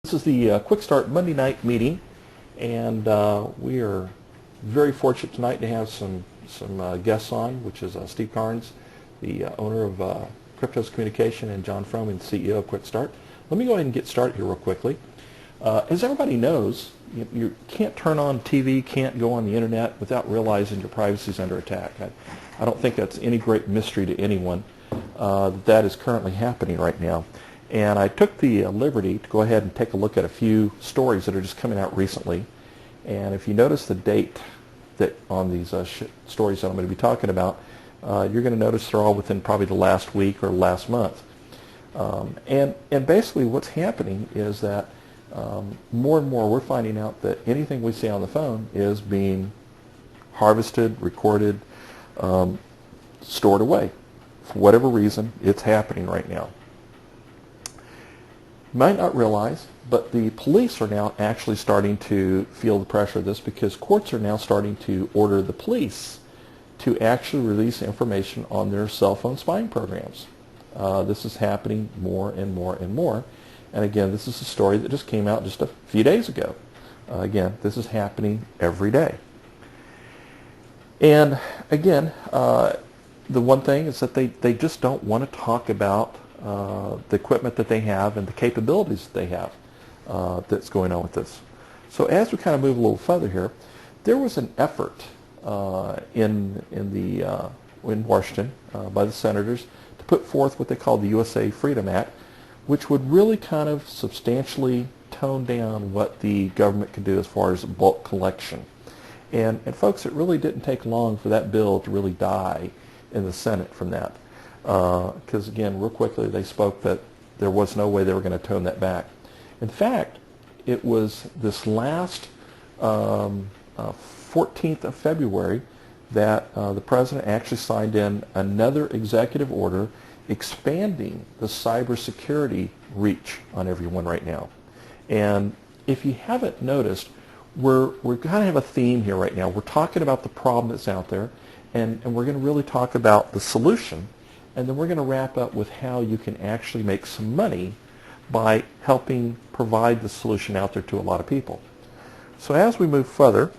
This is the QxStart Monday night meeting, and we are very fortunate tonight to have some guests on, which is Steve Carnes, the owner of Cryptos Communication, and John Froman, CEO of QxStart. Let me go ahead and get started here real quickly. As everybody knows, you can't turn on TV, can't go on the internet without realizing your privacy is under attack. I don't think that's any great mystery to anyone that is currently happening right now. And I took the liberty to go ahead and take a look at a few stories that are just coming out recently. And if you notice the date that on these stories that I'm going to be talking about, you're going to notice they're all within probably the last week or last month. And basically what's happening is that more and more we're finding out that anything we say on the phone is being harvested, recorded, stored away. For whatever reason, it's happening right now. You might not realize, but the police are now actually starting to feel the pressure of this because courts are now starting to order the police to actually release information on their cell phone spying programs. This is happening more and more and more. And again, this is a story that just came out just a few days ago. Again, this is happening every day. And again, the one thing is that they just don't want to talk about the equipment that they have and the capabilities that they have that's going on with this. So as we kind of move a little further here, there was an effort in Washington by the senators to put forth what they call the USA Freedom Act, which would really kind of substantially tone down what the government could do as far as bulk collection. And folks, it really didn't take long for that bill to really die in the Senate from that. Because again, real quickly, they spoke that there was no way they were going to tone that back. In fact, it was this last 14th of February that the president actually signed in another executive order expanding the cybersecurity reach on everyone right now. And if you haven't noticed, we're kind of have a theme here right now. We're talking about the problem that's out there, and we're going to really talk about the solution. And then we're going to wrap up with how you can actually make some money by helping provide the solution out there to a lot of people. So as we move further,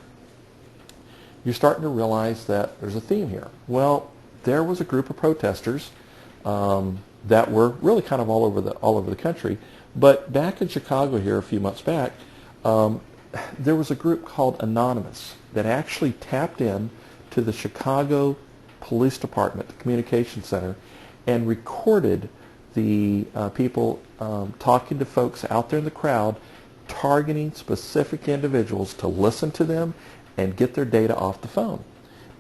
you're starting to realize that there's a theme here. Well, there was a group of protesters that were really kind of all over the country. But back in Chicago here a few months back, there was a group called Anonymous that actually tapped in to the Chicago Police Department, the Communication Center, and recorded the people talking to folks out there in the crowd, targeting specific individuals to listen to them and get their data off the phone.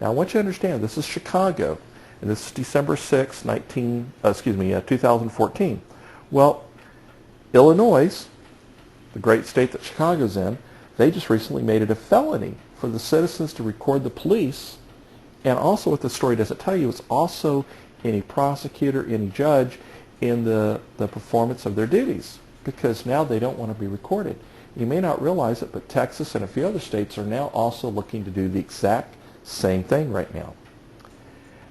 Now I want you to understand, this is Chicago, and this is December 6, 2014. Well, Illinois, the great state that Chicago's in, they just recently made it a felony for the citizens to record the police. And also what the story doesn't tell you is also any prosecutor, any judge in the performance of their duties, because now they don't want to be recorded. You may not realize it, but Texas and a few other states are now also looking to do the exact same thing right now.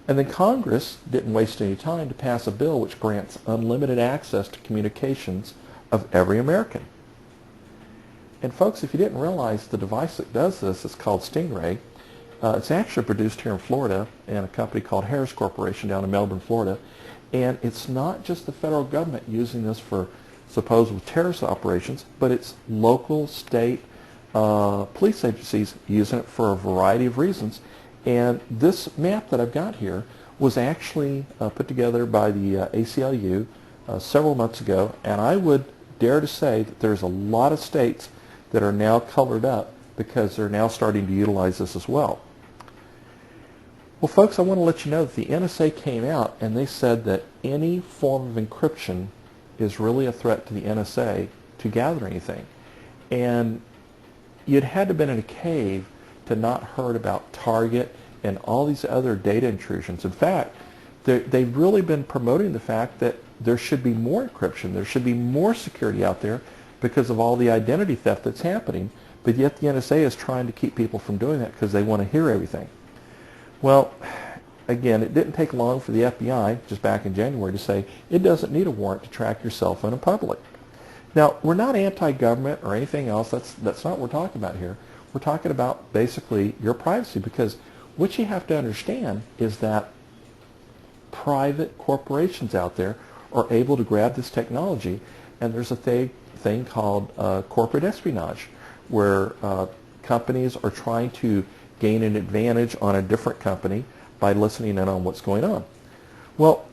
And then Congress didn't waste any time to pass a bill which grants unlimited access to communications of every American. And folks, if you didn't realize, the device that does this is called Stingray. It's actually produced here in Florida in a company called Harris Corporation down in Melbourne, Florida. And it's not just the federal government using this for supposed terrorist operations, but it's local, state police agencies using it for a variety of reasons. And this map that I've got here was actually put together by the ACLU several months ago. And I would dare to say that there's a lot of states that are now colored up because they're now starting to utilize this as well. Well, folks, I want to let you know that the NSA came out and they said that any form of encryption is really a threat to the NSA to gather anything. And you'd had to have been in a cave to not heard about Target and all these other data intrusions. In fact, they've really been promoting the fact that there should be more encryption, there should be more security out there because of all the identity theft that's happening. But yet the NSA is trying to keep people from doing that because they want to hear everything. Well, again, it didn't take long for the FBI, just back in January, to say it doesn't need a warrant to track your cell phone in public. Now, we're not anti-government or anything else. That's not what we're talking about here. We're talking about basically your privacy, because what you have to understand is that private corporations out there are able to grab this technology, and there's a thing called corporate espionage, where companies are trying to gain an advantage on a different company by listening in on what's going on. Well,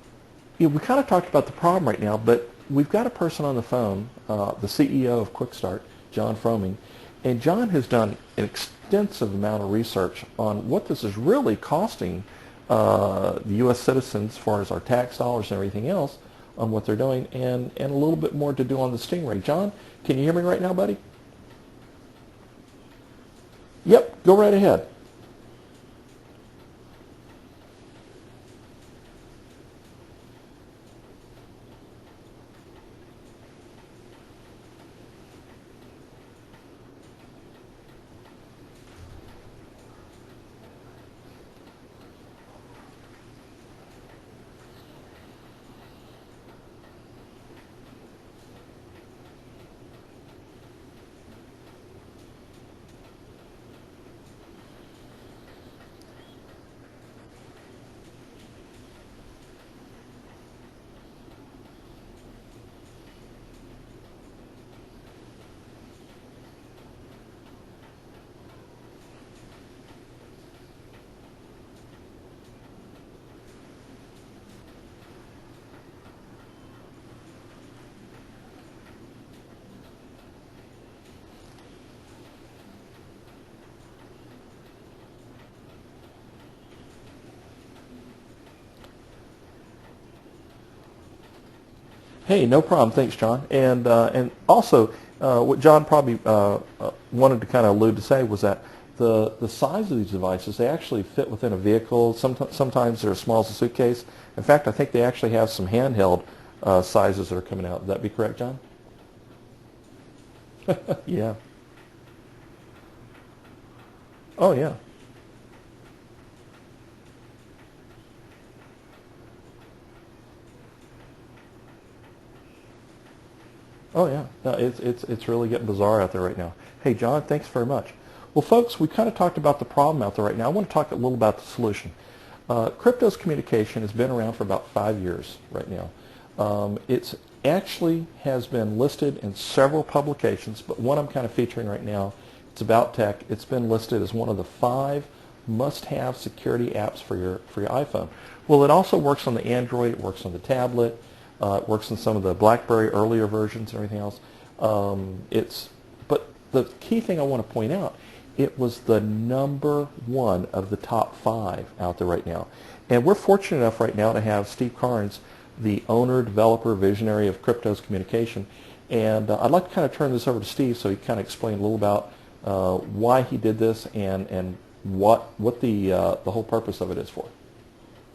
we kind of talked about the problem right now, but we've got a person on the phone, the CEO of QxStart, John Froming, and John has done an extensive amount of research on what this is really costing the U.S. citizens as far as our tax dollars and everything else on what they're doing, and a little bit more to do on the Stingray. John, can you hear me right now, buddy? Yep, go right ahead. Hey, no problem. Thanks, John. And also, what John probably wanted to kind of allude to say was that the size of these devices, they actually fit within a vehicle. Sometimes they're as small as a suitcase. In fact, I think they actually have some handheld sizes that are coming out. Would that be correct, John? Yeah. Oh, yeah. Oh yeah, no, it's really getting bizarre out there right now. Hey John, thanks very much. Well, folks, we kind of talked about the problem out there right now. I want to talk a little about the solution. Cryptos communication has been around for about 5 years right now. It's actually has been listed in several publications, but one I'm kind of featuring right now, it's about tech. It's been listed as one of the 5 must-have security apps for your iPhone. Well, it also works on the Android. It works on the tablet. It works in some of the BlackBerry earlier versions and everything else. But the key thing I want to point out, it was the #1 of the top 5 out there right now. And we're fortunate enough right now to have Steve Carnes, the owner, developer, visionary of Cryptos Communication. And I'd like to kind of turn this over to Steve so he can kind of explain a little about why he did this and what the whole purpose of it is for.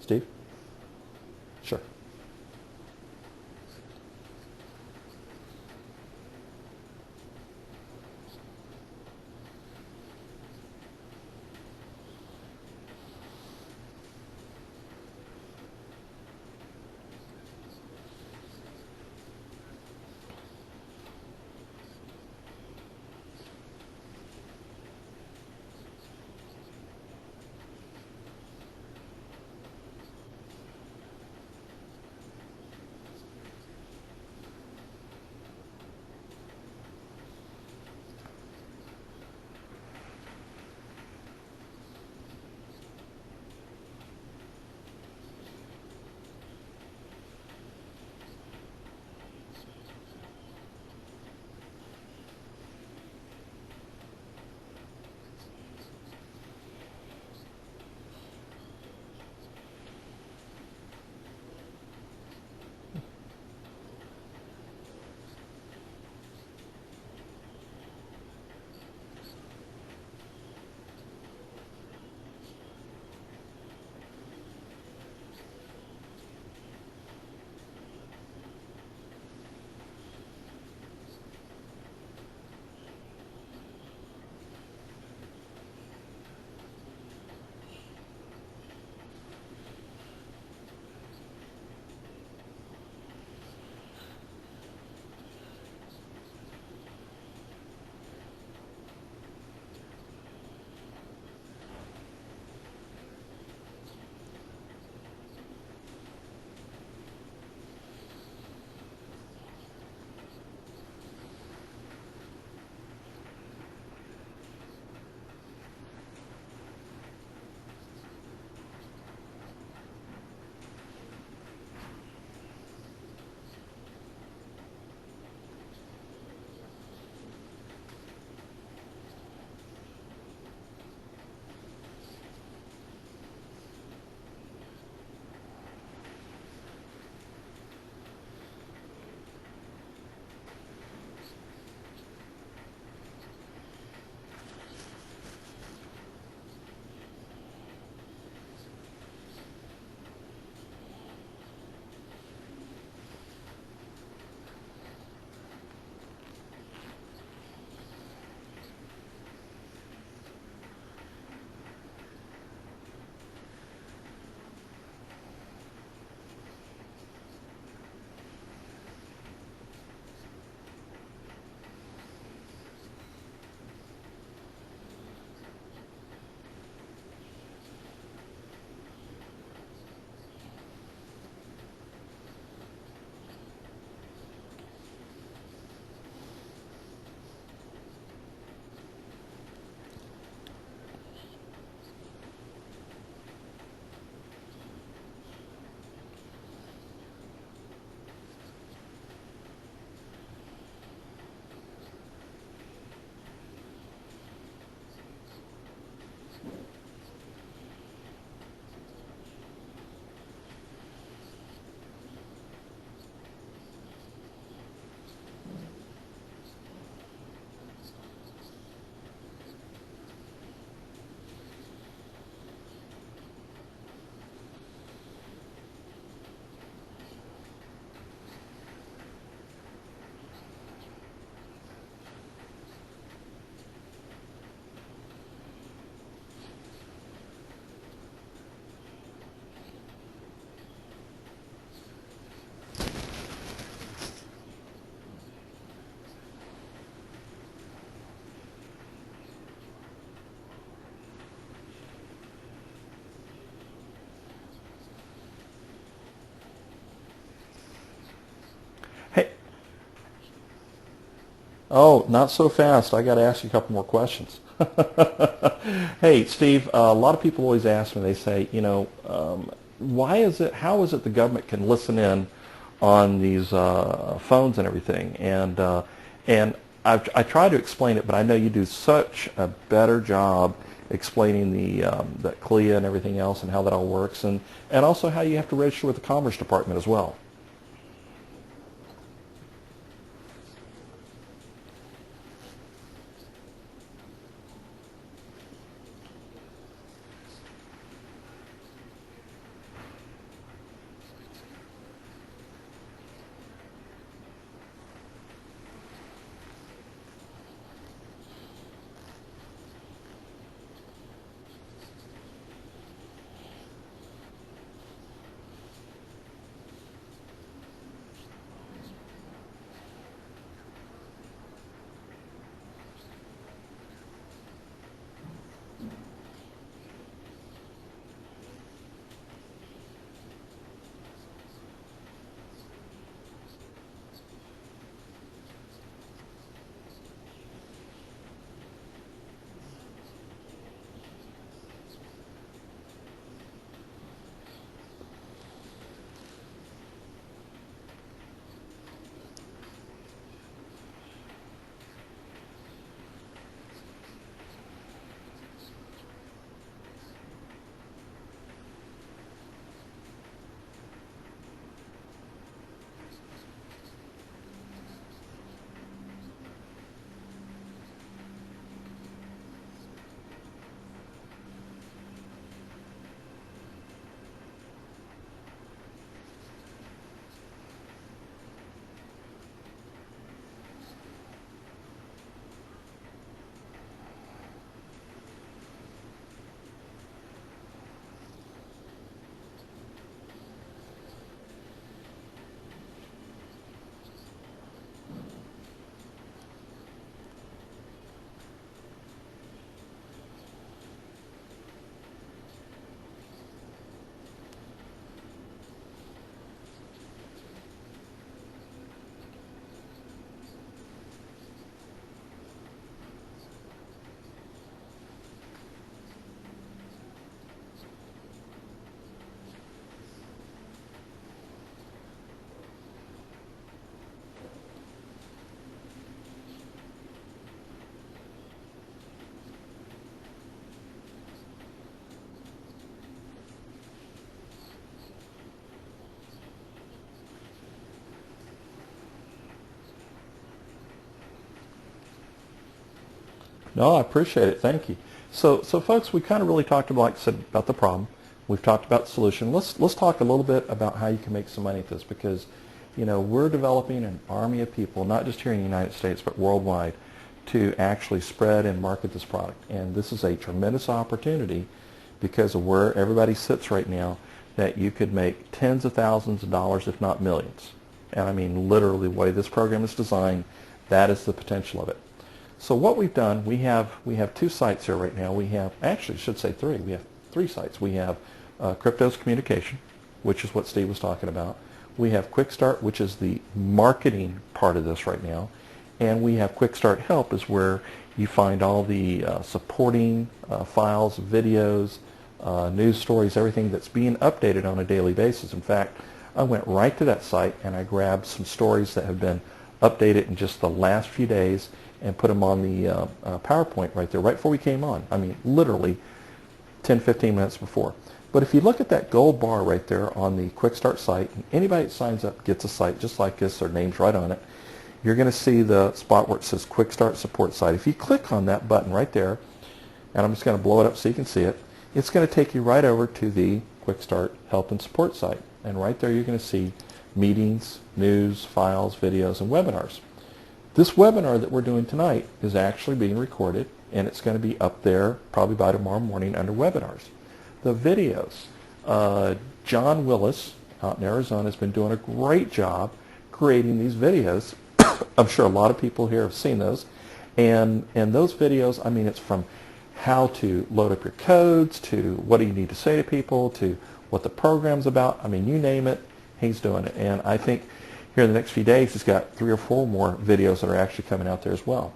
Steve? Sure. Oh, not so fast. I got to ask you a couple more questions. Hey, Steve, a lot of people always ask me, they say, how is it the government can listen in on these phones and everything? And I try to explain it, but I know you do such a better job explaining the CLIA and everything else and how that all works, and also how you have to register with the Commerce Department as well. No, I appreciate it. Thank you. So folks, we kind of really talked about, like I said, about the problem. We've talked about the solution. Let's talk a little bit about how you can make some money at this, because, we're developing an army of people, not just here in the United States, but worldwide, to actually spread and market this product. And this is a tremendous opportunity because of where everybody sits right now, that you could make tens of thousands of dollars, if not millions. And I mean, literally, the way this program is designed, that is the potential of it. So what we've done, we have two sites here right now. We have, actually, I should say three. We have three sites. We have Cryptos Communication, which is what Steve was talking about. We have QxStart, which is the marketing part of this right now. And we have QxStart Help, is where you find all the supporting files, videos, news stories, everything that's being updated on a daily basis. In fact, I went right to that site and I grabbed some stories that have been updated in just the last few days and put them on the PowerPoint right there, right before we came on. I mean, literally 10, 15 minutes before. But if you look at that gold bar right there on the QxStart site, and anybody that signs up gets a site just like this, their name's right on it, you're going to see the spot where it says QxStart Support Site. If you click on that button right there, and I'm just going to blow it up so you can see it, it's going to take you right over to the QxStart Help and Support site. And right there you're going to see meetings, news, files, videos, and webinars. This webinar that we're doing tonight is actually being recorded, and it's going to be up there probably by tomorrow morning under webinars. The videos, John Willis out in Arizona has been doing a great job creating these videos. I'm sure a lot of people here have seen those. And those videos, I mean, it's from how to load up your codes, to what do you need to say to people, to what the program's about. I mean, you name it, he's doing it. And I think, Here in the next few days, he's got 3 or 4 more videos that are actually coming out there as well.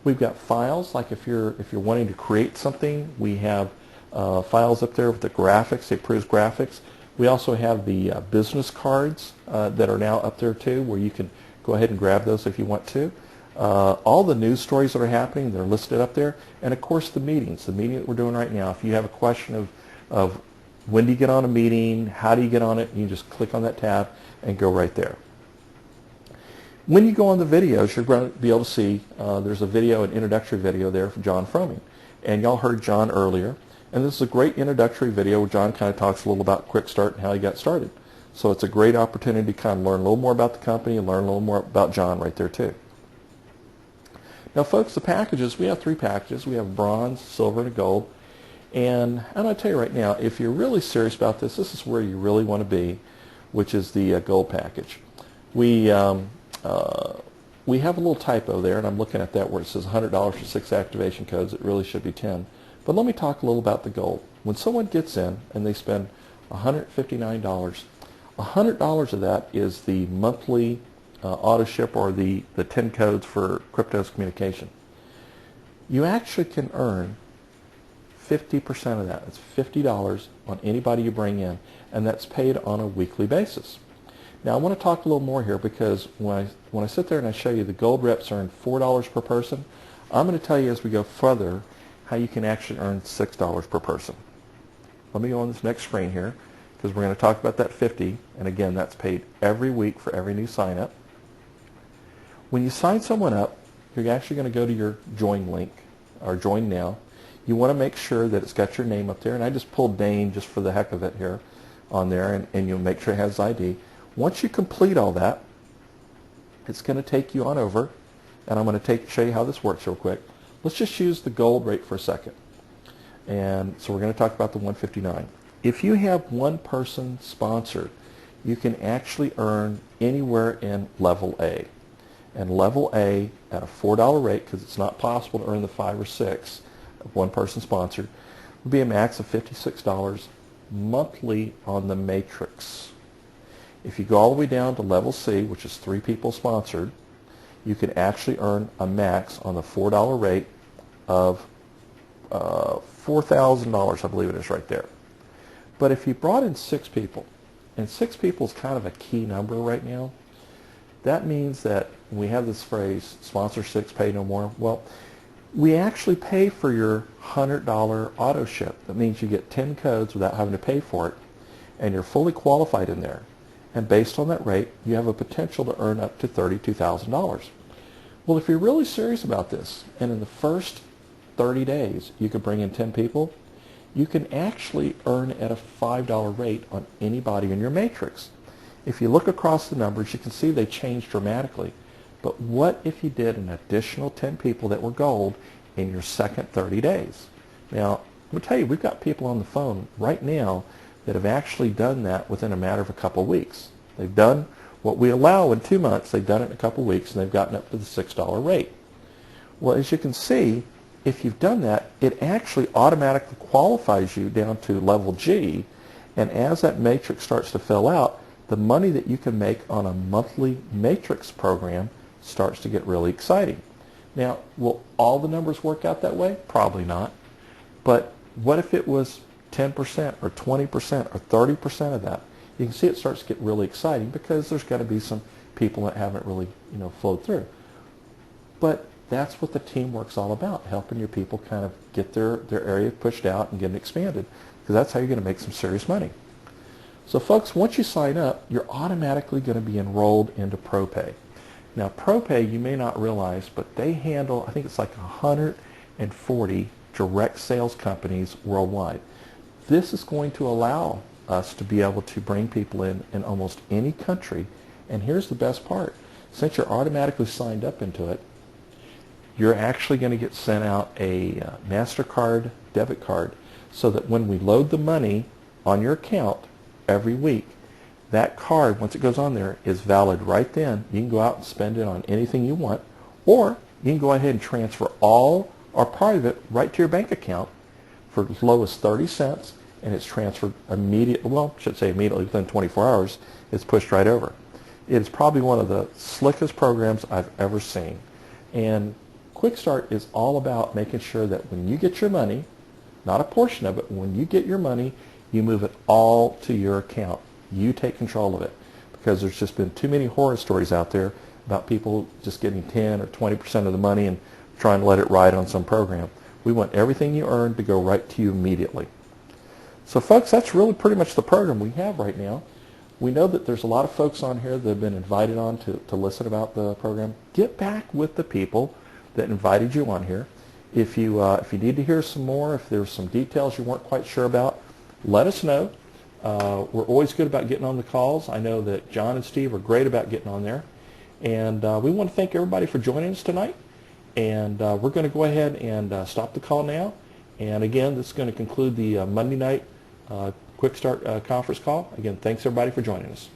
We've got files, like if you're wanting to create something, we have files up there with the graphics, the approved graphics. We also have the business cards that are now up there too, where you can go ahead and grab those if you want to. All the news stories that are happening, they're listed up there. And of course the meeting that we're doing right now. If you have a question of when do you get on a meeting, how do you get on it, you just click on that tab and go right there. When you go on the videos, you're going to be able to see there's a video, an introductory video there from John Froming. And y'all heard John earlier. And this is a great introductory video where John kind of talks a little about QxStart and how he got started. So it's a great opportunity to kind of learn a little more about the company and learn a little more about John right there too. Now folks, the packages, we have 3 packages. We have bronze, silver, and gold. And I'm going to tell you right now, if you're really serious about this, this is where you really want to be, which is the gold package. We have a little typo there, and I'm looking at that where it says $100 for 6 activation codes. It really should be 10. But let me talk a little about the gold. When someone gets in and they spend $159, $100 of that is the monthly auto ship or the 10 codes for cryptos communication. You actually can earn 50% of that. It's $50 on anybody you bring in, and that's paid on a weekly basis. Now I want to talk a little more here because when I sit there and I show you the gold reps earn $4 per person, I'm going to tell you as we go further how you can actually earn $6 per person. Let me go on this next screen here because we're going to talk about that 50, and again that's paid every week for every new sign up. When you sign someone up, you're actually going to go to your join link or join now. You want to make sure that it's got your name up there, and I just pulled Dane just for the heck of it here on there, and you'll make sure it has ID. Once you complete all that, it's going to take you on over, and I'm going to show you how this works real quick. Let's just use the gold rate for a second. And so we're going to talk about the 159. If you have one person sponsored, you can actually earn anywhere in level A. And level A at a $4 rate, because it's not possible to earn the 5 or 6 of one person sponsored, would be a max of $56 monthly on the matrix. If you go all the way down to level C, which is 3 people sponsored, you can actually earn a max on the $4 rate of $4,000, I believe it is right there. But if you brought in 6 people, and 6 people is kind of a key number right now, that means that we have this phrase, sponsor 6, pay no more. Well, we actually pay for your $100 auto ship. That means you get 10 codes without having to pay for it, and you're fully qualified in there. And based on that rate, you have a potential to earn up to $32,000. Well, if you're really serious about this, and in the first 30 days you could bring in 10 people, you can actually earn at a $5 rate on anybody in your matrix. If you look across the numbers, you can see they changed dramatically. But what if you did an additional 10 people that were gold in your second 30 days? Now, I'm going to tell you, we've got people on the phone right now that have actually done that within a matter of a couple of weeks. They've done what we allow in 2 months. They've done it in a couple of weeks, and they've gotten up to the $6 rate. Well, as you can see, if you've done that, it actually automatically qualifies you down to level G, and as that matrix starts to fill out, the money that you can make on a monthly matrix program starts to get really exciting. Now, will all the numbers work out that way? Probably not. But what if it was 10% or 20% or 30% of that? You can see it starts to get really exciting because there's got to be some people that haven't really, flowed through. But that's what the teamwork's all about, helping your people kind of get their area pushed out and get it expanded, because that's how you're going to make some serious money. So folks, once you sign up, you're automatically going to be enrolled into ProPay. Now ProPay, you may not realize, but they handle, I think it's like 140 direct sales companies worldwide. This is going to allow us to be able to bring people in almost any country. And here's the best part. Since you're automatically signed up into it, you're actually going to get sent out a MasterCard debit card, so that when we load the money on your account every week, that card, once it goes on there, is valid right then. You can go out and spend it on anything you want, or you can go ahead and transfer all or part of it right to your bank account for as low as 30 cents, and it's transferred immediately. Well, I should say immediately, within 24 hours, it's pushed right over. It is probably one of the slickest programs I've ever seen. And QxStart is all about making sure that when you get your money, not a portion of it, when you get your money, you move it all to your account. You take control of it. Because there's just been too many horror stories out there about people just getting 10 or 20% of the money and trying to let it ride on some program. We want everything you earn to go right to you immediately. So folks, that's really pretty much the program we have right now. We know that there's a lot of folks on here that have been invited on to listen about the program. Get back with the people that invited you on here. If you need to hear some more, if there's some details you weren't quite sure about, let us know. We're always good about getting on the calls. I know that John and Steve are great about getting on there. And we want to thank everybody for joining us tonight. And we're going to go ahead and stop the call now. And again, this is going to conclude the Monday night QxStart conference call. Again, thanks everybody for joining us.